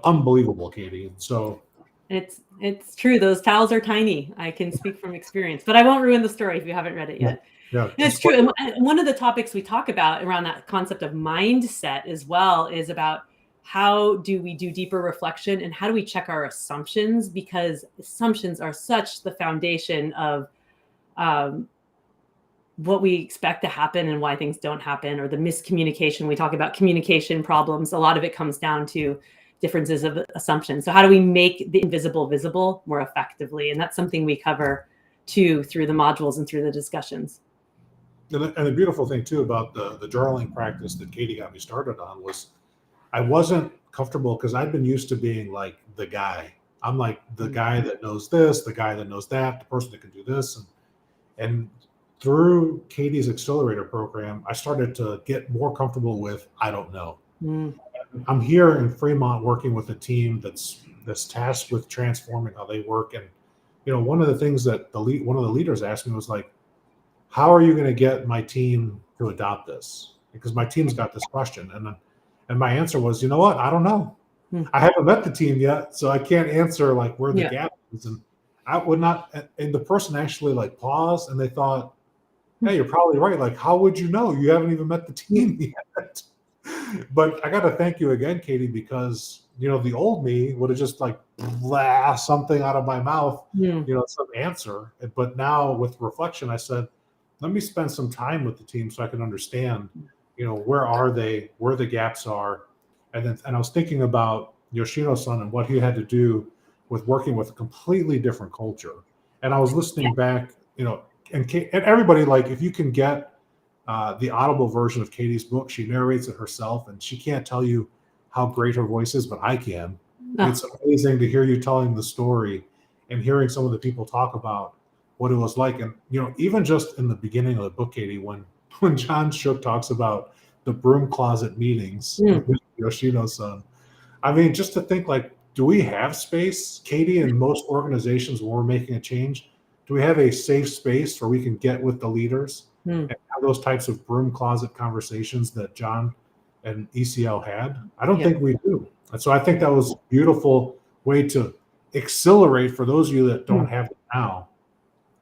unbelievable, Katie. So it's true. Those towels are tiny. I can speak from experience, but I won't ruin the story if you haven't read it yet. Yeah, it's true. And one of the topics we talk about around that concept of mindset as well is about how do we do deeper reflection, and how do we check our assumptions? Because assumptions are such the foundation of what we expect to happen and why things don't happen, or the miscommunication. We talk about communication problems. A lot of it comes down to differences of assumptions. So how do we make the invisible visible more effectively? And that's something we cover too through the modules and through the discussions. And the beautiful thing too about the journaling practice that Katie got me started on was I wasn't comfortable because I'd been used to being like the guy. I'm like the guy that knows this, the guy that knows that, the person that can do this. And through Katie's accelerator program, I started to get more comfortable with, I don't know. I'm here in Fremont working with a team that's tasked with transforming how they work. And, one of the things that one of the leaders asked me was like, how are you going to get my team to adopt this? Because my team's got this question. And my answer was, you know what? I don't know. I haven't met the team yet, so I can't answer like where the gap is. And I would not, and the person actually like paused and they thought, hey, you're probably right. Like, how would you know? You haven't even met the team yet. But I got to thank you again, Katie, because, the old me would have just like blast something out of my mouth, some answer. But now with reflection, I said, let me spend some time with the team so I can understand, where are they, where the gaps are. And I was thinking about Yoshino-san and what he had to do with working with a completely different culture. And I was listening back, and everybody, like, if you can get the audible version of Katie's book, she narrates it herself, and she can't tell you how great her voice is, but I can. Oh. It's amazing to hear you telling the story and hearing some of the people talk about what it was like. And, even just in the beginning of the book, Katie, when John Shook talks about the broom closet meetings with Yoshino-san, I mean, just to think, like, do we have space, Katie, in most organizations when we're making a change? Do we have a safe space where we can get with the leaders and have those types of broom closet conversations that John and ECL had? I don't think we do. And so I think that was a beautiful way to accelerate for those of you that don't have it now.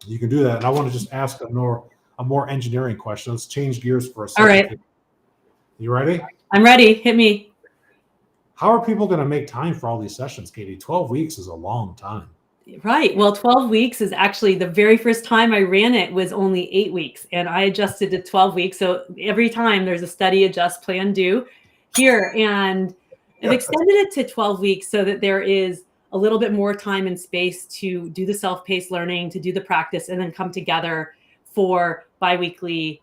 You can do that. And I want to just ask a more engineering question. Let's change gears for a second. All right. You ready? I'm ready. Hit me. How are people going to make time for all these sessions, Katie? 12 weeks is a long time. Right. Well, 12 weeks is actually the very first time I ran it was only 8 weeks, and I adjusted to 12 weeks. So every time there's a study, adjust, plan, do here. And I've extended it to 12 weeks so that there is a little bit more time and space to do the self-paced learning, to do the practice, and then come together for biweekly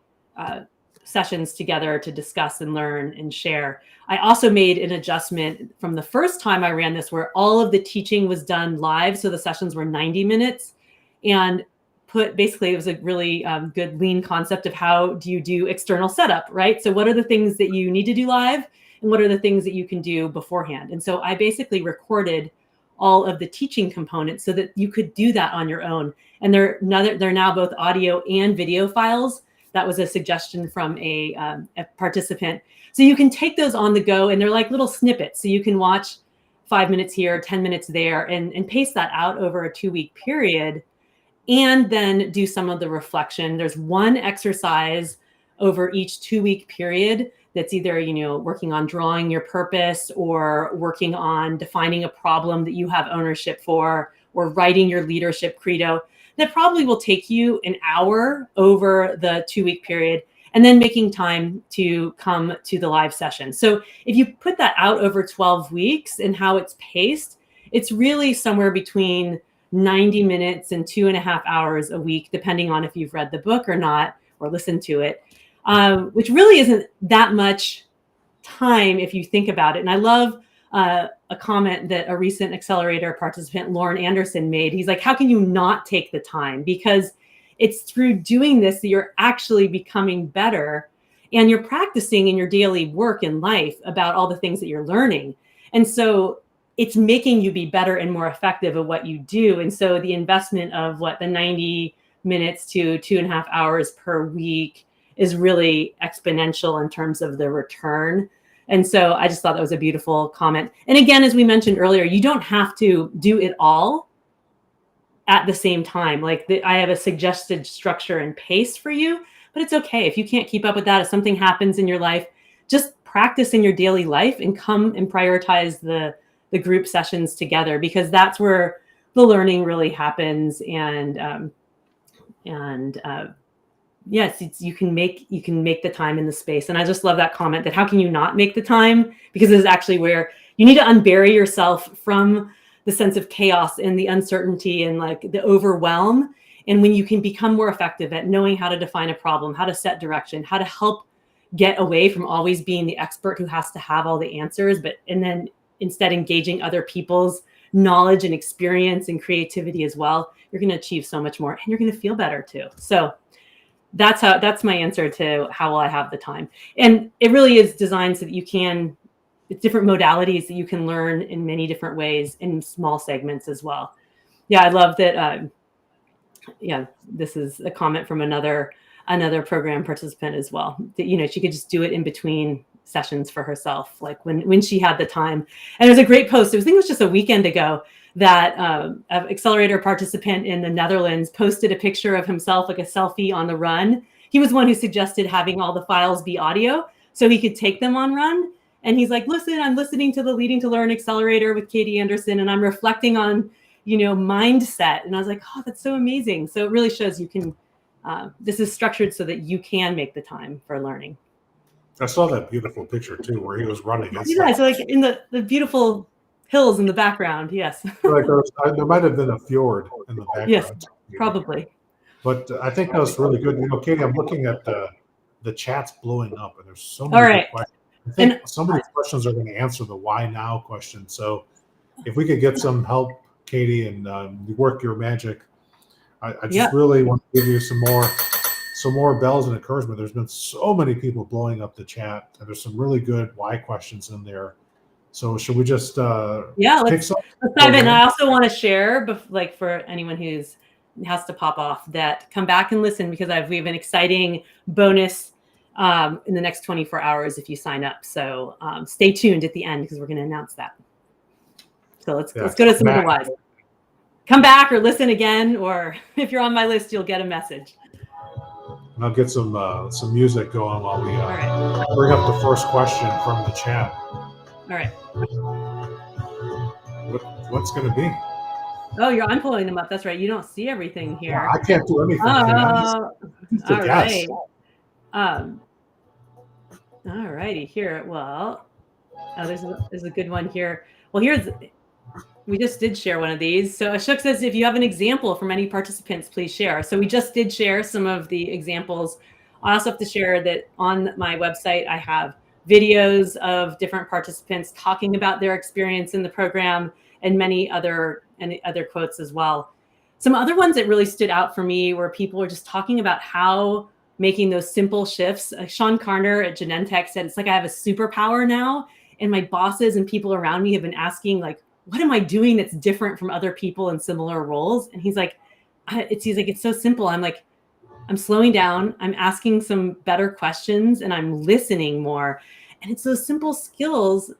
sessions together to discuss and learn and share. I also made an adjustment from the first time I ran this where all of the teaching was done live. So the sessions were 90 minutes and basically it was a really good lean concept of how do you do external setup, right? So what are the things that you need to do live and what are the things that you can do beforehand? And so I basically recorded all of the teaching components so that you could do that on your own. And they're now both audio and video files. That was a suggestion from a participant. So you can take those on the go and they're like little snippets. So you can watch 5 minutes here, 10 minutes there, and pace that out over a 2-week period and then do some of the reflection. There's one exercise over each 2-week period that's either, working on drawing your purpose or working on defining a problem that you have ownership for or writing your leadership credo. That probably will take you an hour over the 2-week period and then making time to come to the live session. So if you put that out over 12 weeks and how it's paced, it's really somewhere between 90 minutes and 2.5 hours a week, depending on if you've read the book or not, or listened to it, which really isn't that much time if you think about it. And I love a comment that a recent accelerator participant, Lauren Anderson, made. He's like, how can you not take the time? Because it's through doing this that you're actually becoming better and you're practicing in your daily work and life about all the things that you're learning. And so it's making you be better and more effective at what you do. And so the investment of the 90 minutes to 2.5 hours per week is really exponential in terms of the return. And so I just thought that was a beautiful comment. And again, as we mentioned earlier, you don't have to do it all at the same time. I have a suggested structure and pace for you, but it's okay. If you can't keep up with that, if something happens in your life, just practice in your daily life and come and prioritize the group sessions together, because that's where the learning really happens. And yes, you can make the time in the space. And I just love that comment, that how can you not make the time? Because this is actually where you need to unbury yourself from the sense of chaos and the uncertainty and like the overwhelm. And when you can become more effective at knowing how to define a problem, how to set direction, how to help get away from always being the expert who has to have all the answers, and then instead engaging other people's knowledge and experience and creativity as well, you're going to achieve so much more, and you're going to feel better too. So that's my answer to how will I have the time. And it really is designed so that you can, it's different modalities that you can learn in many different ways in small segments as well. Yeah, I love that. Yeah, this is a comment from another program participant as well, that, you know, she could just do it in between sessions for herself, like when she had the time. And there's a great post, I think it was just a weekend ago, that an accelerator participant in the Netherlands posted a picture of himself, like a selfie on the run. He was one who suggested having all the files be audio so he could take them on run. And he's like, listen, I'm listening to the Leading to Learn Accelerator with Katie Anderson, and I'm reflecting on, you know, mindset. And I was like, oh, that's so amazing. So it really shows you can, this is structured so that you can make the time for learning. I saw that beautiful picture too, where he was running. Yeah, so like in the beautiful hills in the background. Yes. Like there might have been a fjord in the background. Yes, probably. But I think that was really good. You know, Katie, I'm looking at the chat's blowing up, and there's so many good questions. I think some of these questions are going to answer the why now question. So if we could get some help, Katie, and work your magic, I just really want to give you some more bells and encouragement. There's been so many people blowing up the chat, and there's some really good why questions in there. So should we just let's dive in. I also want to share, like for anyone who's has to pop off, that come back and listen, because we have an exciting bonus in the next 24 hours if you sign up. So stay tuned at the end, because we're going to announce that. So let's go to some of the whys. Come back or listen again, or if you're on my list, you'll get a message. And I'll get some music going while we bring up the first question from the chat. All right. What's going to be? Oh, I'm pulling them up. That's right. You don't see everything here. Yeah, I can't do anything. All right. All righty. Here. Well, there's a good one here. Well, we just did share one of these. So Ashok says, if you have an example from any participants, please share. So we just did share some of the examples. I also have to share that on my website, I have videos of different participants talking about their experience in the program, and many other quotes as well. Some other ones that really stood out for me were people were just talking about how making those simple shifts. Sean Carner at Genentech said, it's like I have a superpower now, and my bosses and people around me have been asking, like, what am I doing that's different from other people in similar roles? And he's like, it's so simple. I'm like, I'm slowing down. I'm asking some better questions, and I'm listening more. And it's those simple skills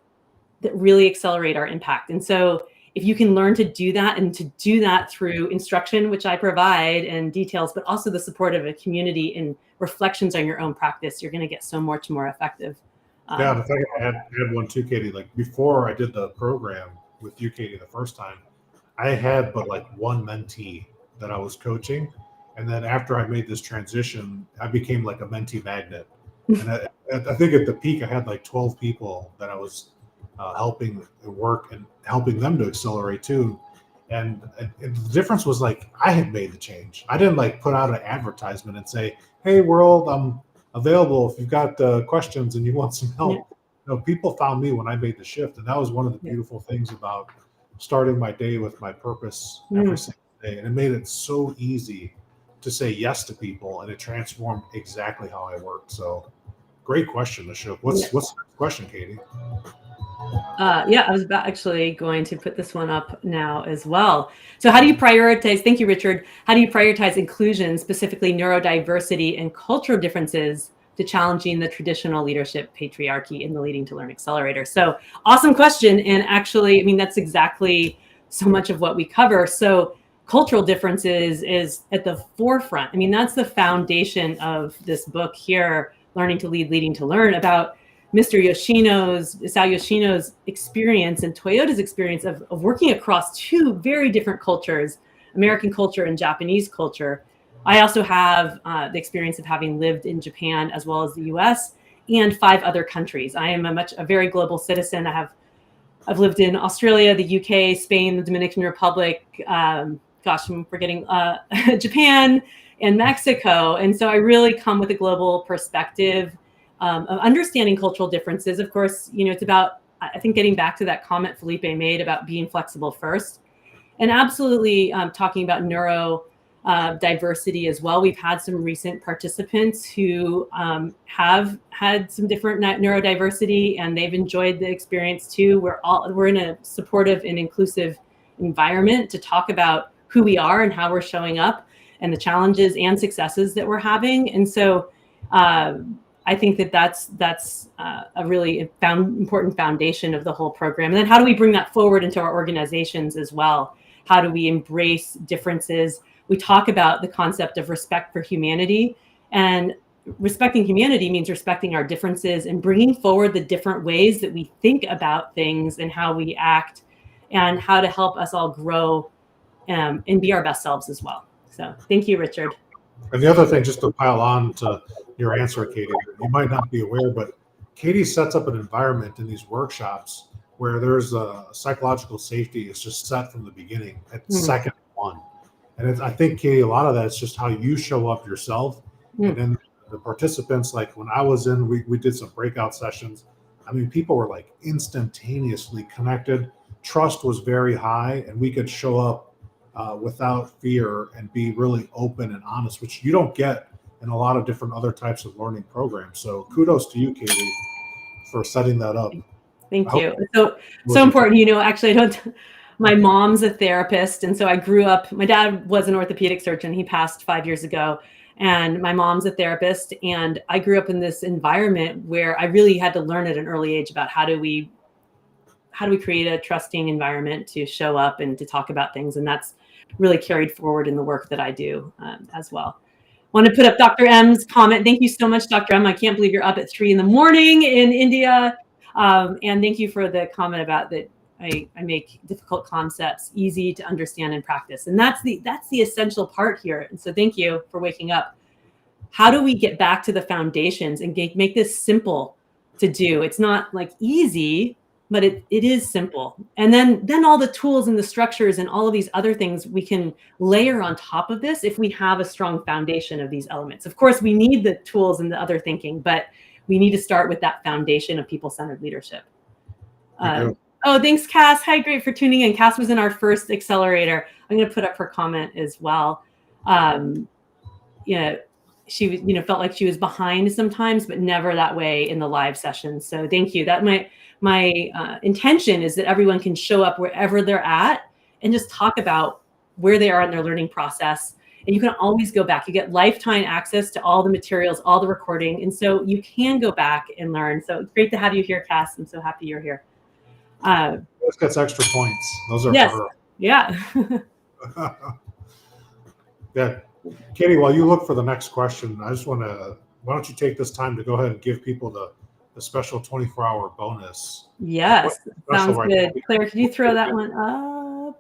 that really accelerate our impact. And so if you can learn to do that, and to do that through instruction, which I provide, and details, but also the support of a community and reflections on your own practice, you're going to get so much more effective. Yeah, if I could add one too, Katie, like before I did the program with you, Katie, the first time, I had but like one mentee that I was coaching. And then after I made this transition, I became like a mentee magnet. And I think at the peak, I had like 12 people that I was helping work and helping them to accelerate too. And the difference was, like, I had made the change. I didn't like put out an advertisement and say, hey, world, I'm available if you've got questions and you want some help. Yeah. You know, people found me when I made the shift. And that was one of the beautiful things about starting my day with my purpose every single day. And it made it so easy to say yes to people, and it transformed exactly how I work. So great question, Ashok. What's the question, Katie? I was actually going to put this one up now as well. So how do you prioritize, thank you, Richard. How do you prioritize inclusion, specifically neurodiversity and cultural differences, to challenging the traditional leadership patriarchy in the Leading to Learn Accelerator? So awesome question. And actually, I mean, that's exactly so much of what we cover. So cultural differences is at the forefront. I mean, that's the foundation of this book here, Learning to Lead, Leading to Learn, about Isao Yoshino's experience and Toyota's experience of working across two very different cultures, American culture and Japanese culture. I also have the experience of having lived in Japan as well as the US and 5 other countries. I am a very global citizen. I've lived in Australia, the UK, Spain, the Dominican Republic, I'm forgetting, Japan and Mexico. And so I really come with a global perspective of understanding cultural differences. Of course, it's about, I think, getting back to that comment Felipe made about being flexible first, and absolutely talking about diversity as well. We've had some recent participants who have had some different neurodiversity, and they've enjoyed the experience too. We're in a supportive and inclusive environment to talk about who we are and how we're showing up and the challenges and successes that we're having. And so I think that's a really important foundation of the whole program. And then how do we bring that forward into our organizations as well? How do we embrace differences? We talk about the concept of respect for humanity, and respecting humanity means respecting our differences and bringing forward the different ways that we think about things and how we act, and how to help us all grow and be our best selves as well. So thank you, Richard. And the other thing, just to pile on to your answer, Katie, you might not be aware, but Katie sets up an environment in these workshops where there's a psychological safety is just set from the beginning at second one. And I think, Katie, a lot of that is just how you show up yourself. And then the participants, like when I was in, we did some breakout sessions. I mean, people were like instantaneously connected. Trust was very high, and we could show up without fear and be really open and honest, which you don't get in a lot of different other types of learning programs. So kudos to you, Katie, for setting that up. Thank you. So important. Actually, my mom's a therapist. And so I grew up, my dad was an orthopedic surgeon. He passed 5 years ago. And my mom's a therapist. And I grew up in this environment where I really had to learn at an early age about how do we create a trusting environment to show up and to talk about things. And that's really carried forward in the work that I do as well. Want to put up Dr. M's comment. Thank you so much, Dr. M. I can't believe you're up at 3 a.m. in India. And thank you for the comment about that. I make difficult concepts easy to understand and practice. And that's the essential part here. And so thank you for waking up. How do we get back to the foundations and make this simple to do? It's not like easy, but it is simple. And then all the tools and the structures and all of these other things we can layer on top of this if we have a strong foundation of these elements. Of course, we need the tools and the other thinking, but we need to start with that foundation of people-centered leadership. Oh, thanks, Cass. Hi, great for tuning in. Cass was in our first accelerator. I'm going to put up her comment as well. She felt like she was behind sometimes, but never that way in the live sessions. So thank you. That my intention is that everyone can show up wherever they're at and just talk about where they are in their learning process. And you can always go back. You get lifetime access to all the materials, all the recording. And so you can go back and learn. So it's great to have you here, Cass. I'm so happy you're here. This gets extra points. Those are yes. for her. Yeah. Yeah. Katie, while you look for the next question, I just why don't you take this time to go ahead and give people the special 24-hour bonus. Yes. Sounds good. Claire, could you throw that one up?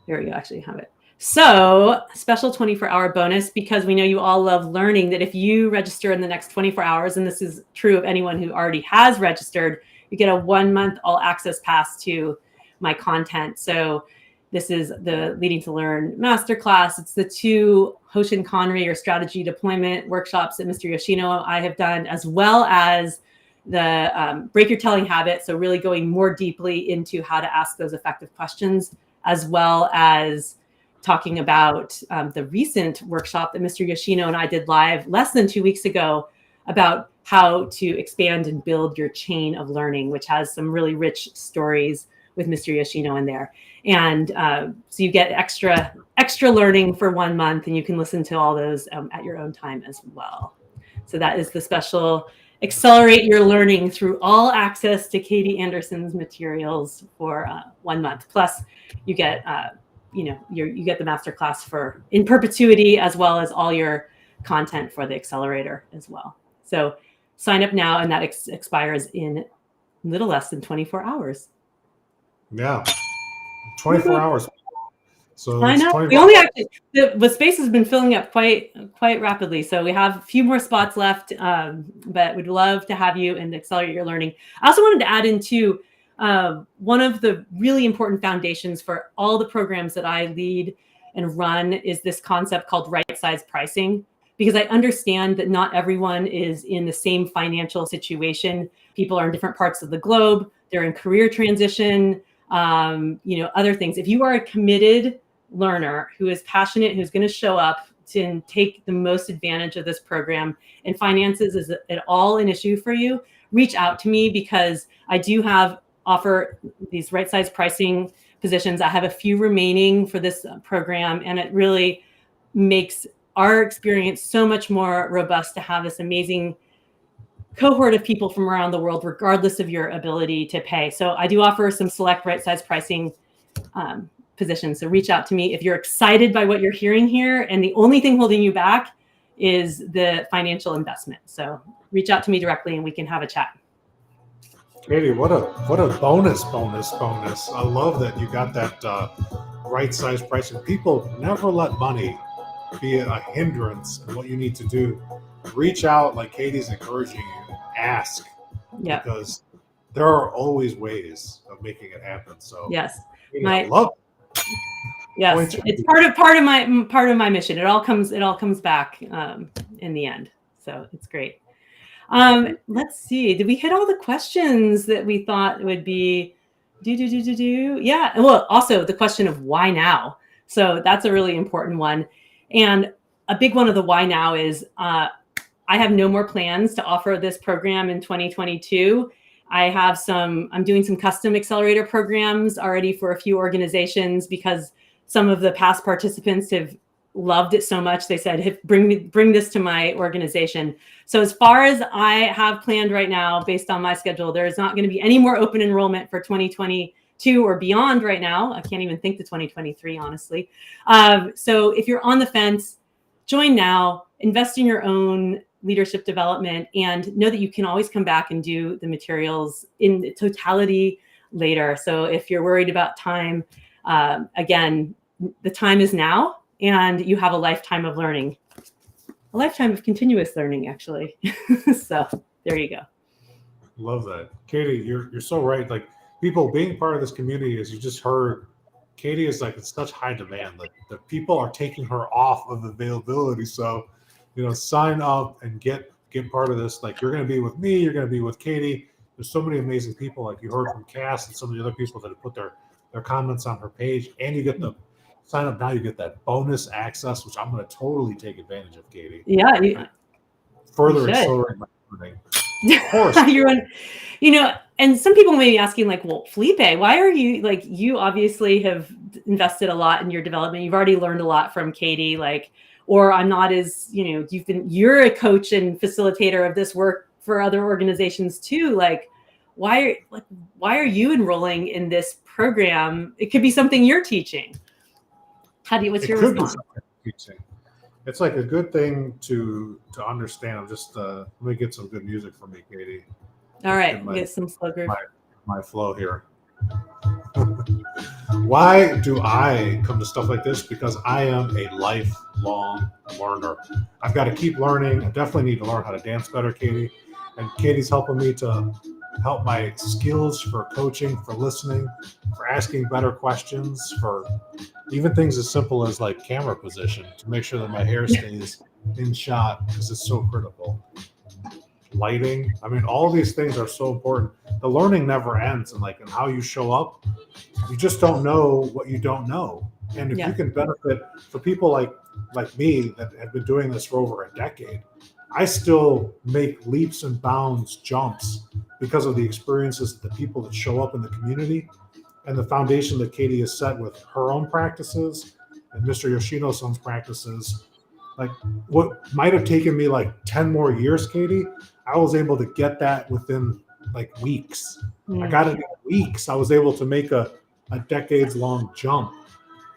There we go. Actually have it. So special 24-hour bonus, because we know you all love learning, that if you register in the next 24 hours, and this is true of anyone who already has registered, you get a 1-month all access pass to my content. So this is the Leading to Learn masterclass. It's the 2 Hoshin Conry or strategy deployment workshops that Mr. Yoshino I have done, as well as the Break Your Telling Habit. So really going more deeply into how to ask those effective questions, as well as talking about the recent workshop that Mr. Yoshino and I did live less than 2 weeks ago about how to expand and build your chain of learning, which has some really rich stories with Mr. Yoshino in there. And so you get extra learning for 1 month, and you can listen to all those at your own time as well. So that is the special accelerate your learning through all access to Katie Anderson's materials for 1 month. Plus you get, you get the masterclass for in perpetuity, as well as all your content for the accelerator as well. So sign up now, and that expires in little less than 24 hours. Yeah, 24 hours. So I it's know. 24 We only actually the space has been filling up quite rapidly. So we have a few more spots left, but we'd love to have you and accelerate your learning. I also wanted to add into one of the really important foundations for all the programs that I lead and run is this concept called right-size pricing, because I understand that not everyone is in the same financial situation. People are in different parts of the globe. They're in career transition, other things. If you are a committed learner who is passionate, who's going to show up to take the most advantage of this program, and finances is at all an issue for you, reach out to me, because I do offer these right-size pricing positions. I have a few remaining for this program, and it really makes our experience so much more robust to have this amazing cohort of people from around the world, regardless of your ability to pay. So I do offer some select right-size pricing positions. So reach out to me if you're excited by what you're hearing here, and the only thing holding you back is the financial investment. So reach out to me directly and we can have a chat. Katie, what a bonus. I love that you got that right size pricing. People never let money be a hindrance in what you need to do. Reach out, like Katie's encouraging you, ask, because there are always ways of making it happen. So yes, Katie, I love it. Yes, it's part of my mission. It all comes back in the end. So it's great. Let's see. Did we hit all the questions that we thought would be Yeah. Well, also the question of why now. So that's a really important one. And a big one of the why now is I have no more plans to offer this program in 2022. I'm doing some custom accelerator programs already for a few organizations, because some of the past participants have loved it so much. They said, hey, bring this to my organization. So as far as I have planned right now, based on my schedule, there is not going to be any more open enrollment for 2022 or beyond right now. I can't even think to 2023, honestly. So if you're on the fence, join now, invest in your own leadership development, and know that you can always come back and do the materials in totality later. So if you're worried about time, again, the time is now, and you have a lifetime of learning, a lifetime of continuous learning, actually. So there you go. Love that. Katie, you're so right. Like, people being part of this community, as you just heard, Katie is like, it's such high demand. Like, the people are taking her off of availability. So, sign up and get part of this. Like, you're going to be with me, you're going to be with Katie. There's so many amazing people, like you heard from Cass and some of the other people that have put their comments on her page, and you get the sign up now, you get that bonus access, which I'm going to totally take advantage of, Katie. Yeah. Further accelerate my learning. Of course. And some people may be asking, like, well, Felipe, why are you, like, you obviously have invested a lot in your development. You've already learned a lot from Katie, like, or I'm not as, you're a coach and facilitator of this work for other organizations too. Like, why are you enrolling in this program? It could be something you're teaching. What's your response? It's like a good thing to understand. I'm just let me get some good music for me, Katie. All right, get some slow groove. My flow here. Why do I come to stuff like this? Because I am a lifelong learner. I've got to keep learning. I definitely need to learn how to dance better, Katie. And Katie's helping me to help my skills for coaching, for listening, for asking better questions, for even things as simple as like camera position, to make sure that my hair stays in shot, because it's so critical. Lighting. I mean, all these things are so important. The learning never ends, and like in how you show up, you just don't know what you don't know. And if you can benefit, for people like me that have been doing this for over a decade, I still make leaps and bounds, jumps, because of the experiences of the people that show up in the community, and the foundation that Katie has set with her own practices and Mr. Yoshino-san's practices. Like, what might have taken me like 10 more years, Katie, I was able to get that within like weeks. I got it in weeks. I was able to make a decades long jump.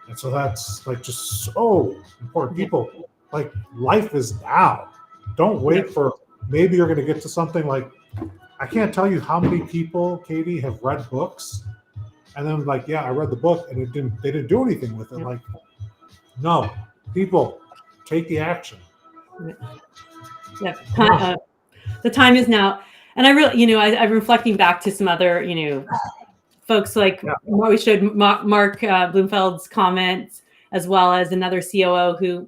And so that's like just so important. People, like, life is now. Don't wait for maybe you're going to get to something like, I can't tell you how many people, Katie, have read books and then like, yeah, I read the book and they didn't do anything with it. Like, no, people, take the action. Yeah. The time is now. And I really, I'm reflecting back to some other, folks like what we showed Mark Bloomfield's comments, as well as another COO who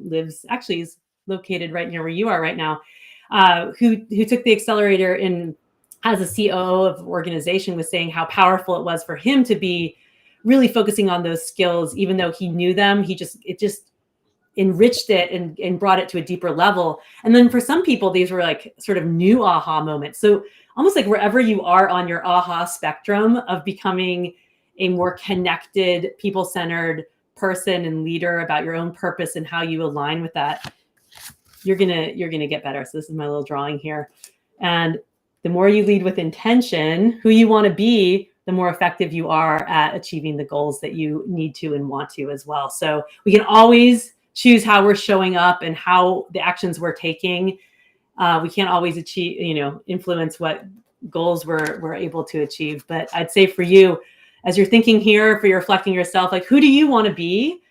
actually is located right near where you are right now, who took the accelerator in as a COO of organization, was saying how powerful it was for him to be really focusing on those skills, even though he knew them. It just enriched it and brought it to a deeper level. And then for some people, these were like sort of new aha moments. So almost like wherever you are on your aha spectrum of becoming a more connected, people-centered person and leader about your own purpose and how you align with that, you're gonna get better. So this is my little drawing here. And the more you lead with intention, who you want to be, the more effective you are at achieving the goals that you need to and want to as well. So we can always choose how we're showing up and how the actions we're taking. We can't always influence what goals we're able to achieve. But I'd say for you, as you're thinking here, for you're reflecting yourself, like, who do you want to be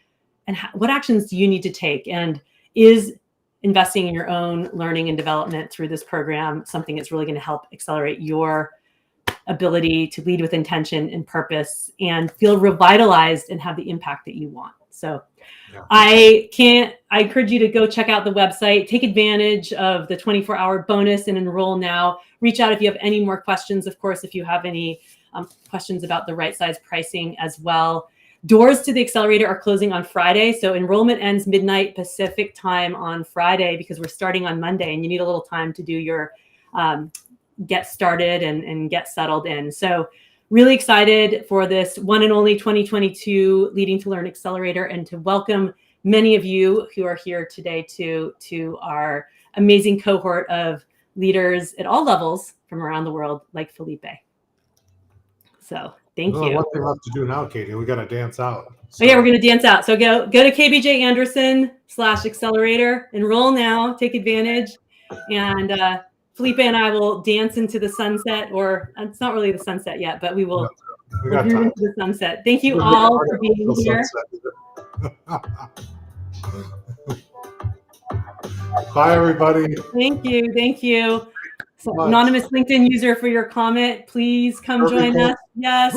and what actions do you need to take? And is investing in your own learning and development through this program something that's really going to help accelerate your ability to lead with intention and purpose and feel revitalized and have the impact that you want? So I encourage you to go check out the website, take advantage of the 24-hour bonus and enroll now. Reach out if you have any more questions. Of course, if you have any questions about the right size pricing as well. Doors to the accelerator are closing on Friday. So enrollment ends midnight Pacific time on Friday because we're starting on Monday and you need a little time to do your get started and get settled in. So really excited for this one and only 2022 Leading to Learn Accelerator, and to welcome many of you who are here today to our amazing cohort of leaders at all levels from around the world, like Felipe. So thank you. What they have to do now, Katie? We got to dance out. So. Oh yeah, we're going to dance out. So go to KBJ Anderson/accelerator, enroll now, take advantage, and Felipe and I will dance into the sunset, or it's not really the sunset yet, but we'll move into the sunset. Thank you all for being here. Bye, everybody. Thank you. So, anonymous LinkedIn user, for your comment, please come join us. Yes.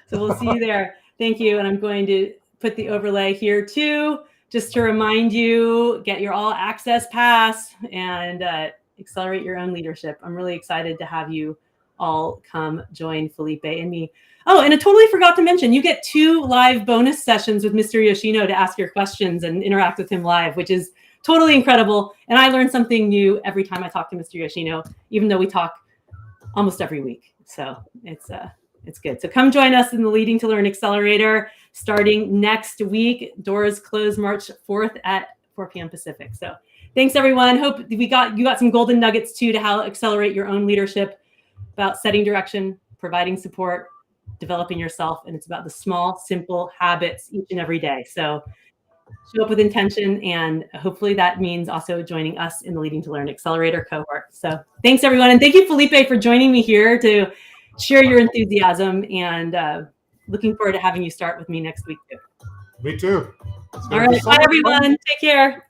So we'll see you there. Thank you. And I'm going to put the overlay here too, just to remind you, get your all access pass and accelerate your own leadership. I'm really excited to have you all come join Felipe and me. Oh, and I totally forgot to mention, you get 2 live bonus sessions with Mr. Yoshino to ask your questions and interact with him live, which is totally incredible. And I learn something new every time I talk to Mr. Yoshino, even though we talk almost every week. So it's good. So come join us in the Leading to Learn Accelerator starting next week. Doors close March 4th at 4 p.m. Pacific. So thanks, everyone. Hope you got some golden nuggets too to how accelerate your own leadership, about setting direction, providing support, developing yourself. And it's about the small, simple habits each and every day. So show up with intention, and hopefully that means also joining us in the Leading to Learn Accelerator cohort. So thanks, everyone. And thank you, Felipe, for joining me here to share your enthusiasm, and looking forward to having you start with me next week too. Me too. All right. Bye, everyone. Take care.